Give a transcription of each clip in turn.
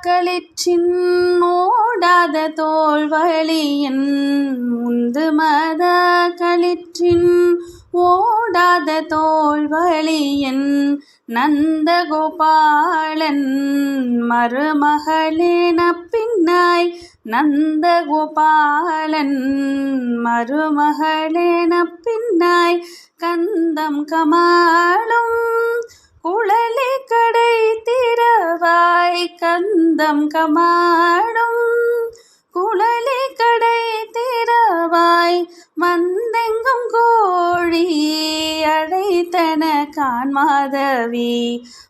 களிற்றின் ஓடாத தோல்வழியின் உந்து மத களிற்றின் ஓடாத தோல்வழியின் நந்தகோபாலன் மருமகளேன பின்னாய் நந்தகோபாலன் மருமகளேன பின்னாய் கந்தம் கமழும் குழலி கடை திறவாய் கந்தம் கமழும் குழலி கடை திறவாய் வந்தெங்கும் கோழி அழைத்தன காண்மாதவி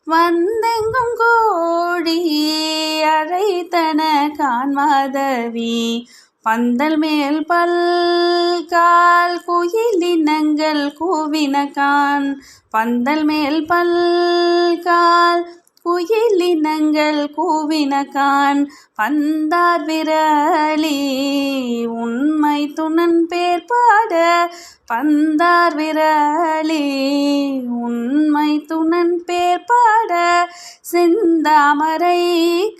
வந்தெங்கும் கோழி அழைத்தன காண்மாதவி பந்தல் மேல் பல்கால் குயிலினங்கள் கூவினகான் பந்தல் மேல் பல்கால் குயிலினங்கள் கூவினகான் பந்தார் விரலி உண்மை துணன் பேர் பாட பந்தார் விரலி உண்மை துணன் பேர் பாட செந்தாமரை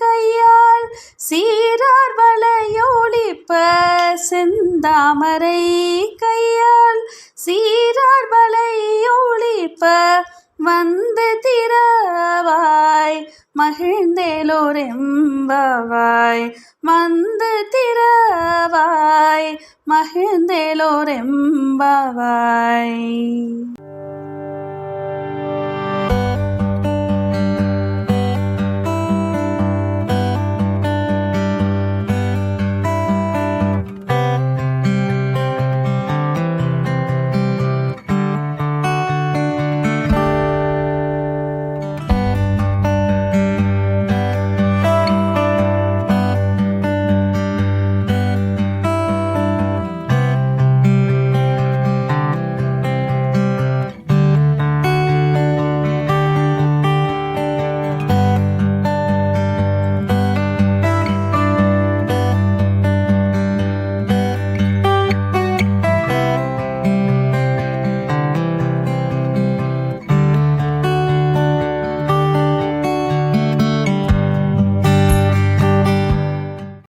கையால் சீரார் வளையொலிப்ப செந்தாமரை கையால் சீரார் வளையொலிப்ப வந்து திறவாய் மகிழ்ந்தேலோரெம்பவாய் வந்து திறவாய் மகிழ்ந்தேலோரெம்பவாய்.